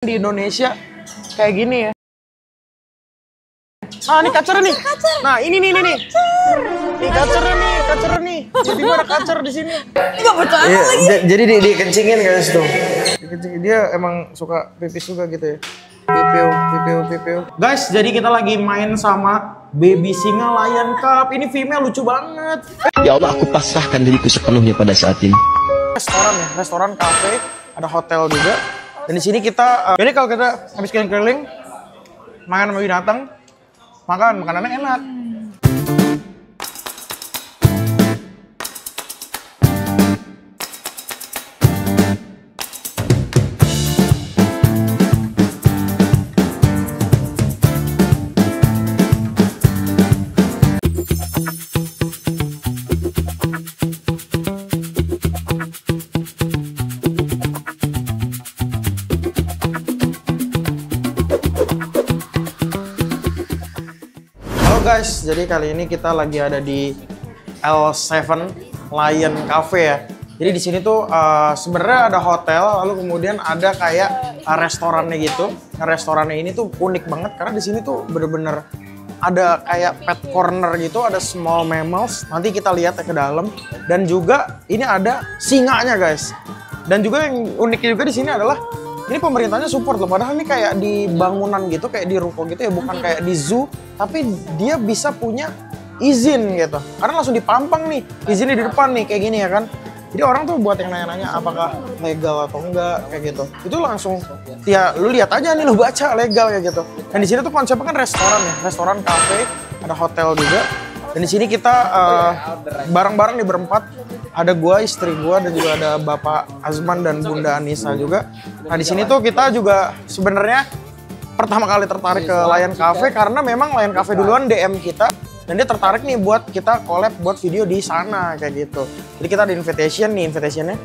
Di Indonesia kayak gini ya. Ah, ini kacer nih. Nah, ini nih. Ini kacer nih. Jadi ada kacer di sini. Enggak percaya lagi. Jadi dikencingin guys tuh. Dikencingin. Dia emang suka pipis juga gitu ya. Pipil. Guys, jadi kita lagi main sama baby singa Lion Cup. Ini female lucu banget. Ya Allah, aku pasrahkan diriku sepenuhnya pada saat ini. Restoran ya, restoran cafe, ada hotel juga. Dan di sini kita, jadi kalau kita habis keliling-keliling, makan sama binatang, makanannya enak. Guys, jadi kali ini kita lagi ada di L7 Lion Cafe ya. Jadi di sini tuh sebenarnya ada hotel, lalu kemudian ada kayak restorannya gitu. Nah, restorannya ini tuh unik banget karena di sini tuh bener-bener ada kayak pet corner gitu, ada small mammals. Nanti kita lihat ya ke dalam. Dan juga ini ada singanya guys. Dan juga yang uniknya juga di sini adalah ini pemerintahnya support loh, padahal ini kayak di bangunan gitu, kayak di ruko gitu ya, bukan kayak di zoo, tapi dia bisa punya izin gitu. Karena langsung dipampang nih, izinnya di depan nih, kayak gini ya kan. Jadi orang tuh buat yang nanya-nanya apakah legal atau enggak, kayak gitu. Itu langsung, ya lu lihat aja nih, lu baca legal kayak gitu. Dan di sini tuh konsepnya kan restoran ya, restoran cafe, ada hotel juga. Dan di sini kita bareng-bareng nih berempat. Ada gua, istri gua, dan juga ada Bapak Azman dan Bunda Anissa juga. Nah di sini tuh kita juga sebenarnya pertama kali tertarik ke Lion Cafe karena memang Lion Cafe duluan DM kita dan dia tertarik nih buat kita collab buat video di sana kayak gitu. Jadi kita ada invitation nih, invitationnya.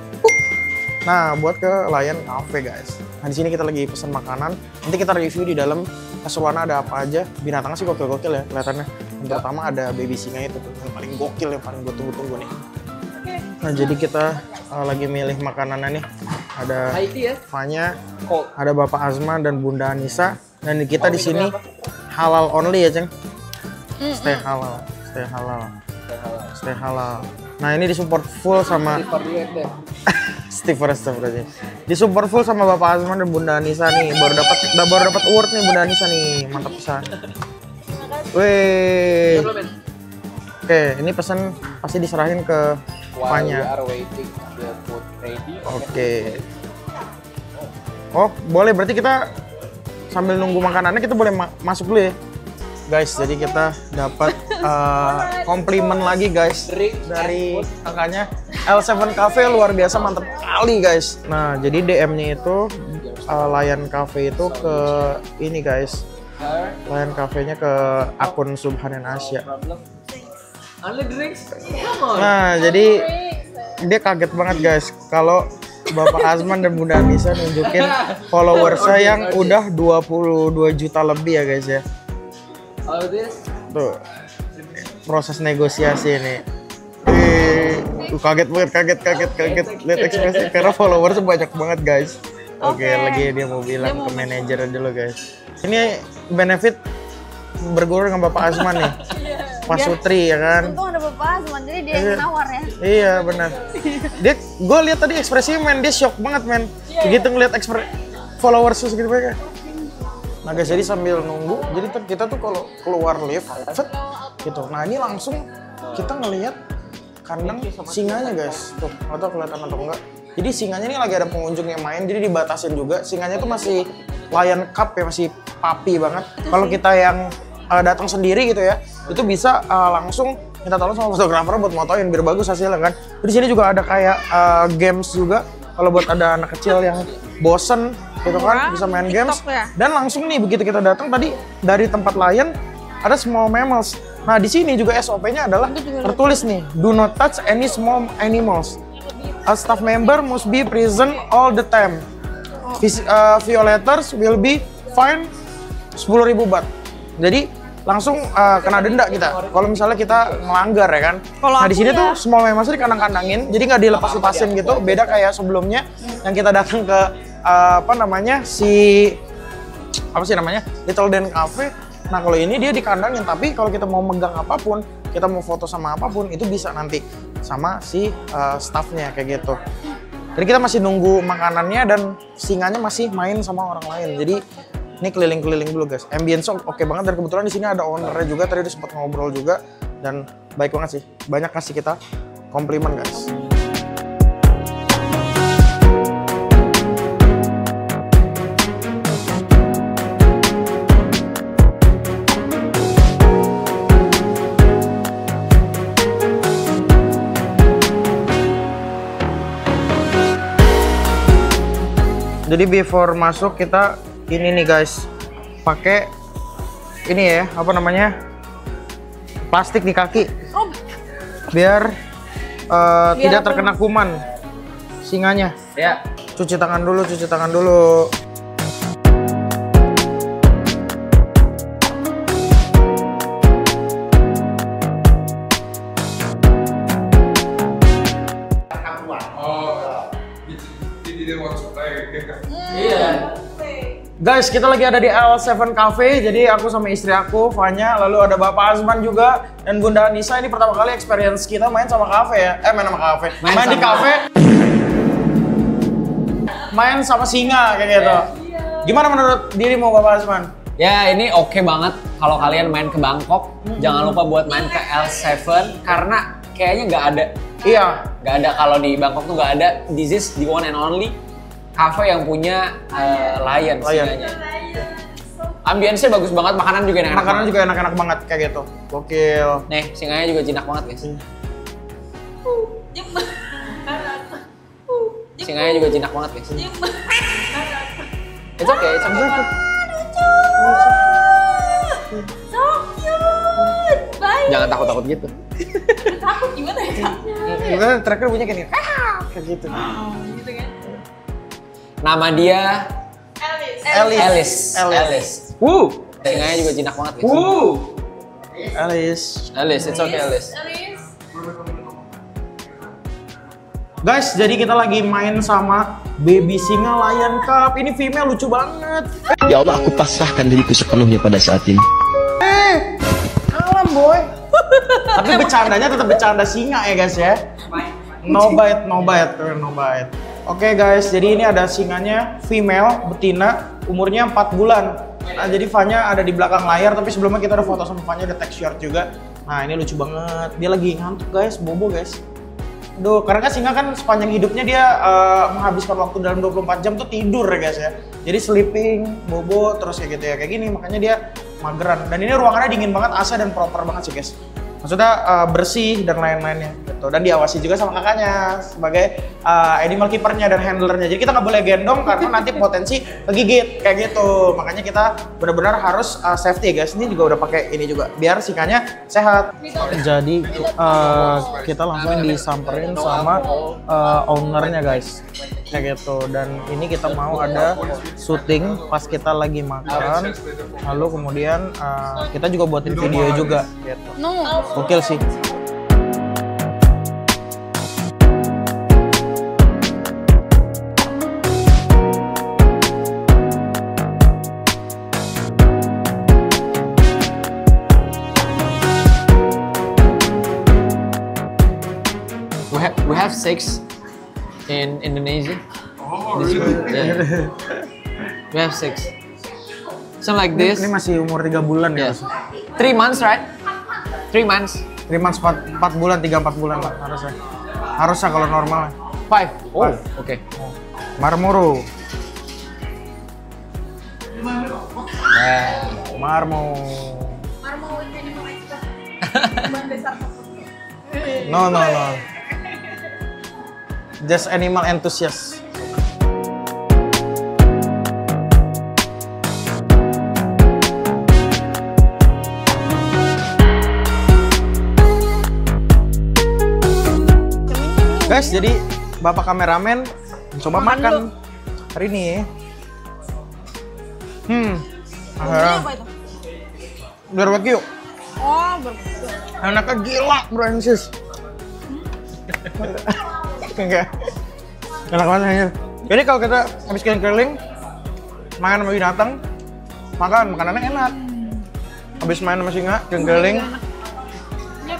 Nah buat ke Lion Cafe guys. Nah di sini kita lagi pesan makanan. Nanti kita review di dalam keseruannya ada apa aja. Binatangnya sih gokil-gokil ya kelihatannya. Yang pertama ada baby singa itu tuh, yang paling gokil, yang paling gue tunggu-tunggu nih. Nah jadi kita lagi milih makanannya nih. Ada Fanya, ada Bapak Azman dan Bunda Anissa. Dan kita di sini halal only ya ceng. Stay halal. Nah ini disupport full sama Steve. Disupport full sama Bapak Azman dan Bunda Anissa nih. Baru dapat award nih Bunda Anissa nih. Mantap pisan. Wih. Oke, ini pesan pasti diserahin ke Fanya. Oke. Oh, boleh. Berarti kita sambil nunggu makanannya kita boleh masuk dulu ya. Guys, jadi kita dapat komplimen lagi guys dari kakaknya L7 Cafe, luar biasa mantep kali guys. Nah, jadi DM-nya itu Lion Cafe itu ke ini guys. Lion Cafe-nya ke akun Subhanan Asia. Nah, jadi dia kaget banget guys kalau Bapak Azman dan Bunda Anissa nunjukin followersnya yang udah 22 juta lebih ya guys ya. Tuh proses negosiasi ini. Kaget banget, kaget. Lihat ekspresi karena followersnya banyak banget guys. Oke, lagi dia mau bilang ke manajer dulu guys. Ini benefit berguru dengan Bapak Azman nih. Pak Sutri ya kan. Untung ada Bapak Azman, jadi dia yang nawar ya. Iya benar. Gue lihat tadi ekspresinya men, dia shock banget men. Begitu ngeliat followers segitu banyak. Nah guys, jadi sambil nunggu, jadi kita tuh kalau keluar lift, gitu. Nah ini langsung kita ngelihat kandang singanya guys. Tuh, nggak tahu kelihatan atau enggak. Jadi singanya ini lagi ada pengunjung yang main, jadi dibatasin juga. Singanya tuh masih Lion Cup ya, masih papi banget. Kalau kita yang datang sendiri gitu ya, itu bisa langsung minta tolong sama fotografer buat motoin biar bagus hasilnya kan. Di sini juga ada kayak games juga, kalau buat ada anak kecil yang bosen gitu kan, bisa main games. Dan langsung nih begitu kita datang tadi dari tempat Lion ada small mammals. Nah di sini juga SOP-nya adalah tertulis nih, do not touch any small animals. A staff member must be present all the time. Violators will be fined 10.000 baht. Jadi langsung kena denda kita kalau misalnya kita ngelanggar ya kan. Nah di sini tuh small mammals di kandang-kandangin, jadi nggak dilepas-lepasin gitu. Beda kayak sebelumnya yang kita datang ke apa namanya Little Den Cafe. Nah kalau ini dia dikandangin, tapi kalau kita mau megang apapun, kita mau foto sama apapun itu bisa nanti sama si staffnya kayak gitu. Jadi kita masih nunggu makanannya dan singanya masih main sama orang lain. Jadi ini keliling-keliling dulu guys. Ambience oke banget dan kebetulan di sini ada ownernya juga. Tadi udah sempat ngobrol juga dan baik banget sih. Banyak kasih kita komplimen guys. Jadi before masuk kita ini nih guys, pakai ini ya, apa namanya, plastik di kaki, biar tidak terkena kuman singanya. Ya. Cuci tangan dulu, cuci tangan dulu. Guys, kita lagi ada di L7 Cafe. Jadi aku sama istri aku, Fanya, lalu ada Bapak Azman juga dan Bunda Anissa. Ini pertama kali experience kita main sama kafe ya. Main sama kafe. Main di kafe. Main sama singa kayak gitu. Gimana menurut dirimu Bapak Azman? Ya ini oke banget kalau kalian main ke Bangkok. Jangan lupa buat main ke L7 karena kayaknya nggak ada. Iya. Nggak ada, kalau di Bangkok tuh nggak ada. This is the one and only cafe yang punya lion singanya. Ambience-nya bagus banget, makanan juga enak-enak. Makanan juga enak-enak banget kayak gitu. Gokil. Nih, singanya juga jinak banget guys. Singanya juga jinak banget guys. It's okay, it's okay. So cute. Bye. Jangan takut-takut gitu. Takut gimana ya Kak? Juga terakhir bunyinya kayak gitu. Gitu kan? Nama dia Alice. Singanya juga jinak banget guys. Alice, it's okay Alice. Guys, jadi kita lagi main sama baby singa Lion Cup. Ini female lucu banget. Ya Allah, aku pasrahkan diriku sepenuhnya pada saat ini. Kalem boy. Tapi bercandanya tetap bercanda singa ya guys ya. No bite. Oke guys, jadi ini ada singanya female, betina, umurnya 4 bulan. Nah, jadi Fanya ada di belakang layar, tapi sebelumnya kita udah foto sama Fanya, ada tag shirt juga. Nah, ini lucu banget. Dia lagi ngantuk guys, bobo guys. Aduh, karena kan singa kan sepanjang hidupnya dia menghabiskan waktu dalam 24 jam tuh tidur ya guys ya. Jadi sleeping, bobo, terus kayak gitu ya, kayak gini. Makanya dia mageran. Dan ini ruangannya dingin banget, AC dan proper banget sih guys. Maksudnya bersih dan lain-lainnya gitu. Dan diawasi juga sama kakaknya sebagai animal keeper-nya dan handlernya. Jadi kita nggak boleh gendong karena nanti potensi kegigit kayak gitu. Makanya kita benar-benar harus safety guys. Ini juga udah pakai ini juga biar singanya sehat. Jadi kita langsung disamperin sama ownernya guys. Kayak gitu. Dan ini kita mau ada syuting pas kita lagi makan. Lalu kemudian kita juga buatin video juga gitu. Gokil sih. We have 6 in Indonesia. Yeah. We have 6. Something like this. Ini masih umur 3 bulan ya. 3 months, right? 3 months. 3 months 4 bulan, 3-4 bulan lah harusnya. Harusnya kalau normal. 5. Oh, oke. Marmoro. Yeah. Marmo. Marmo ini mau ekspor. Bahan dasar. No. Just animal enthusiast. Guys, jadi Bapak kameramen coba makan hari ini. Apa itu? Barbecue. Oh, berbeda. Anaknya gila, Francis. Enggak. Enak banget aja. Jadi kalau kita habis keliling-keliling, makan sama binatang, makanannya enak. Habis main sama singa, keliling-keliling,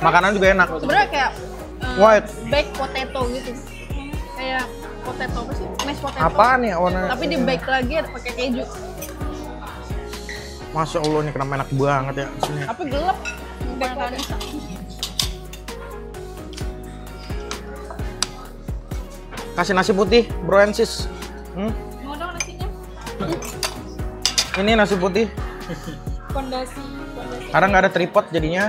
makanan juga enak. Sebenarnya kayak White. baked potato gitu. Kayak potato apa sih? Mashed potato. Apaan ya warna? Tapi di bake lagi ada pakai keju. Masya Allah, ini kenapa enak banget ya di sini. Tapi gelap. Bake lagi. Kasih nasi putih, bro and sis. Mau dong nasinya? Ini nasi putih. Fondasi. Karena nggak ada tripod jadinya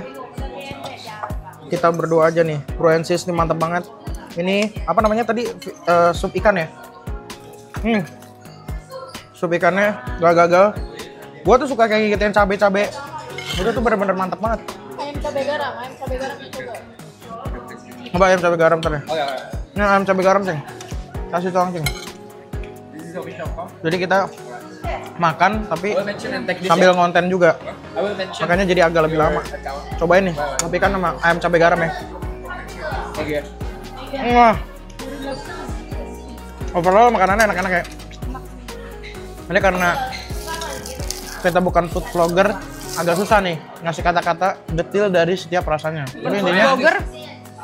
kita berdua aja nih. Bro and sis, ini mantap banget. Ini apa namanya tadi? Sup ikan ya? Sup ikannya gak gagal. Gua tuh suka kayak gigitin cabe-cabe. Itu tuh bener-bener mantap banget. Ayam cabai garam coba. Coba ayam cabai garam ntar ya. Oke. Ini ayam cabai garam, Ceng. Kasih tolong, Ceng. Jadi kita makan tapi sambil ngonten juga. Makanya jadi agak lebih lama. Cobain nih, sup ikan sama ayam cabai garam ya. Wah. Overall makanannya enak-enak ya. Ini karena kita bukan food vlogger, agak susah nih ngasih kata-kata detail dari setiap rasanya. Tapi intinya Vlogger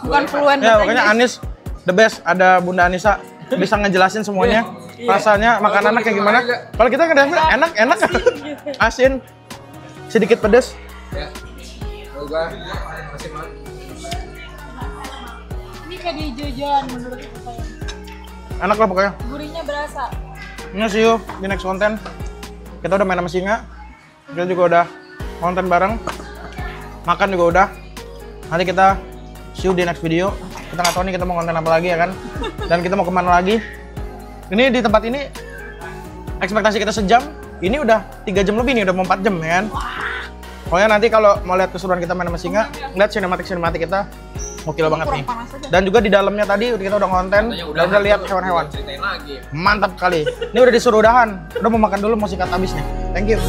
bukan fluent. ya makanya Anis the best, ada Bunda Anissa bisa ngejelasin semuanya. Rasanya makanannya kayak gimana. Kalau kita ngedasnya enak, asin, sedikit pedas. Ya. Gua masih mau. Ini kayak di jajan menurut saya. Enak lah pokoknya. Gurihnya berasa. Ini see you di next konten. Kita udah main sama singa. Kita juga udah konten bareng. Makan juga udah. Nanti kita see you di next video. Kita nggak tahu nih kita mau konten apa lagi ya kan. Dan kita mau kemana lagi. Ini di tempat ini ekspektasi kita sejam. Ini udah 3 jam lebih nih, udah mau 4 jam ya kan. Pokoknya nanti kalau mau lihat keseruan kita main sama singa, lihat sinematik kita gokil banget nih. Dan juga di dalamnya tadi kita udah konten, dan udah lihat hewan-hewan. Mantap kali. Ini udah disuruh udahan. Udah mau makan dulu, mau sikat habis nih. Thank you.